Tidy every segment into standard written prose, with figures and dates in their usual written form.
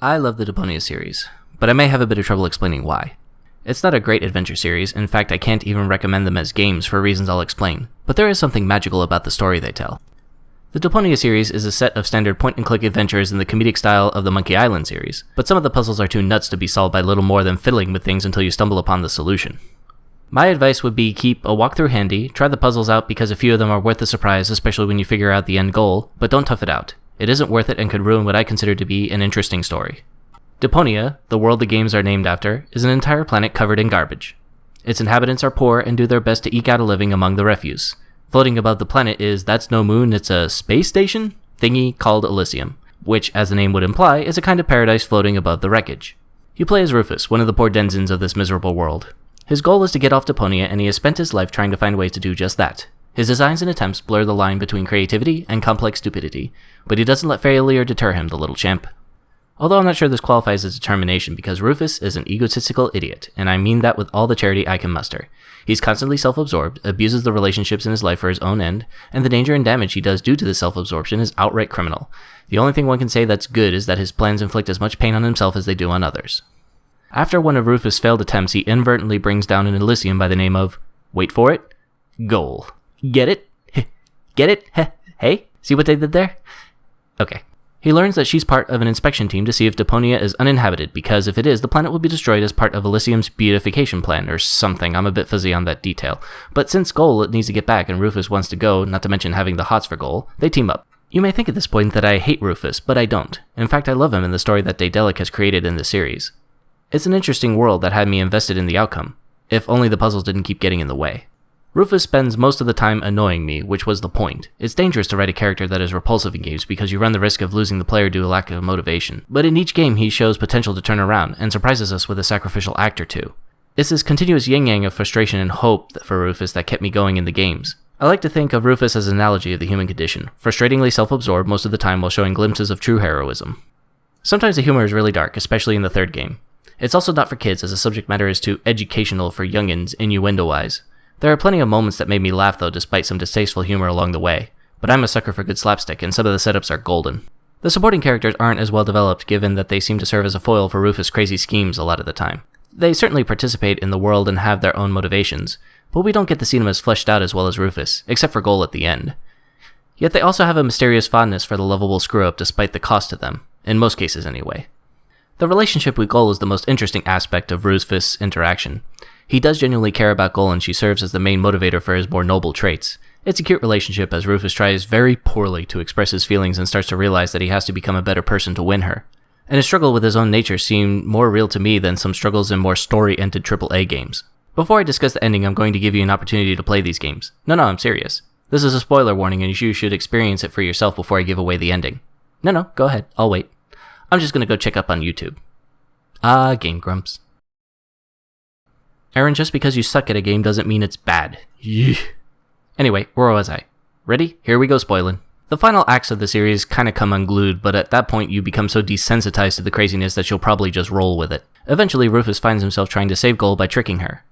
I love the Deponia series, but I may have a bit of trouble explaining why. It's not a great adventure series, in fact I can't even recommend them as games for reasons I'll explain, but there is something magical about the story they tell. The Deponia series is a set of standard point-and-click adventures in the comedic style of the Monkey Island series, but some of the puzzles are too nuts to be solved by little more than fiddling with things until you stumble upon the solution. My advice would be keep a walkthrough handy, try the puzzles out because a few of them are worth the surprise, especially when you figure out the end goal, but don't tough it out. It isn't worth it and could ruin what I consider to be an interesting story. Deponia, the world the games are named after, is an entire planet covered in garbage. Its inhabitants are poor and do their best to eke out a living among the refuse. Floating above the planet is That's No Moon, It's a Space Station thingy called Elysium, which, as the name would imply, is a kind of paradise floating above the wreckage. You play as Rufus, one of the poor denizens of this miserable world. His goal is to get off Deponia, and he has spent his life trying to find ways to do just that. His designs and attempts blur the line between creativity and complex stupidity, but he doesn't let failure deter him, the little champ. Although I'm not sure this qualifies as determination because Rufus is an egotistical idiot, and I mean that with all the charity I can muster. He's constantly self-absorbed, abuses the relationships in his life for his own end, and the danger and damage he does due to this self-absorption is outright criminal. The only thing one can say that's good is that his plans inflict as much pain on himself as they do on others. After one of Rufus' failed attempts, he inadvertently brings down an Elysium by the name of, wait for it, goal. Get it? Get it? Hey? See what they did there? Okay. He learns that she's part of an inspection team to see if Deponia is uninhabited, because if it is, the planet will be destroyed as part of Elysium's beautification plan, or something. I'm a bit fuzzy on that detail. But since Goal needs to get back and Rufus wants to go, not to mention having the hots for Goal, they team up. You may think at this point that I hate Rufus, but I don't. In fact, I love him in the story that Daedalic has created in the series. It's an interesting world that had me invested in the outcome, if only the puzzles didn't keep getting in the way. Rufus spends most of the time annoying me, which was the point. It's dangerous to write a character that is repulsive in games because you run the risk of losing the player due to lack of motivation. But in each game he shows potential to turn around, and surprises us with a sacrificial act or two. It's this continuous yin-yang of frustration and hope for Rufus that kept me going in the games. I like to think of Rufus as an analogy of the human condition, frustratingly self-absorbed most of the time while showing glimpses of true heroism. Sometimes the humor is really dark, especially in the third game. It's also not for kids as the subject matter is too educational for youngins, innuendo-wise. There are plenty of moments that made me laugh though, despite some distasteful humor along the way, but I'm a sucker for good slapstick and some of the setups are golden. The supporting characters aren't as well developed given that they seem to serve as a foil for Rufus' crazy schemes a lot of the time. They certainly participate in the world and have their own motivations, but we don't get to see them as fleshed out as well as Rufus, except for Goal at the end. Yet they also have a mysterious fondness for the lovable screw-up despite the cost to them, in most cases anyway. The relationship with Goal is the most interesting aspect of Rufus' interaction. He does genuinely care about Goal and she serves as the main motivator for his more noble traits. It's a cute relationship as Rufus tries very poorly to express his feelings and starts to realize that he has to become a better person to win her. And his struggle with his own nature seemed more real to me than some struggles in more story-ended AAA games. Before I discuss the ending, I'm going to give you an opportunity to play these games. No, I'm serious. This is a spoiler warning and you should experience it for yourself before I give away the ending. No, go ahead, I'll wait. I'm just gonna go check up on YouTube. Game Grumps. Aaron, just because you suck at a game doesn't mean it's bad. Anyway, where was I? Ready? Here we go spoiling. The final acts of the series kinda come unglued, but at that point you become so desensitized to the craziness that you'll probably just roll with it. Eventually, Rufus finds himself trying to save Goal by tricking her.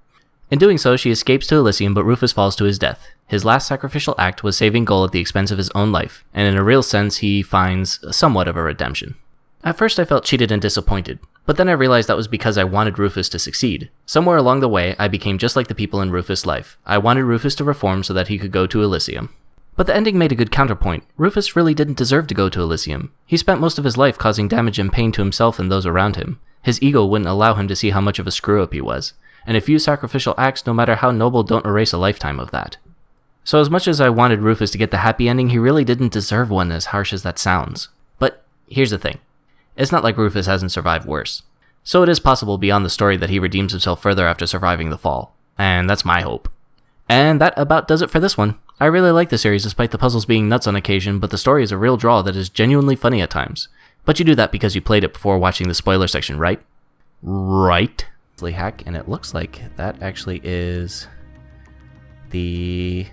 In doing so, she escapes to Elysium, but Rufus falls to his death. His last sacrificial act was saving Goal at the expense of his own life, and in a real sense, he finds somewhat of a redemption. At first I felt cheated and disappointed, but then I realized that was because I wanted Rufus to succeed. Somewhere along the way, I became just like the people in Rufus' life. I wanted Rufus to reform so that he could go to Elysium. But the ending made a good counterpoint. Rufus really didn't deserve to go to Elysium. He spent most of his life causing damage and pain to himself and those around him. His ego wouldn't allow him to see how much of a screw-up he was. And a few sacrificial acts, no matter how noble, don't erase a lifetime of that. So as much as I wanted Rufus to get the happy ending, he really didn't deserve one, as harsh as that sounds. But here's the thing. It's not like Rufus hasn't survived worse. So it is possible beyond the story that he redeems himself further after surviving the fall. And that's my hope. And that about does it for this one. I really like the series despite the puzzles being nuts on occasion, but the story is a real draw that is genuinely funny at times. But you do that because you played it before watching the spoiler section, right? Right. Hack, and it looks like that actually is the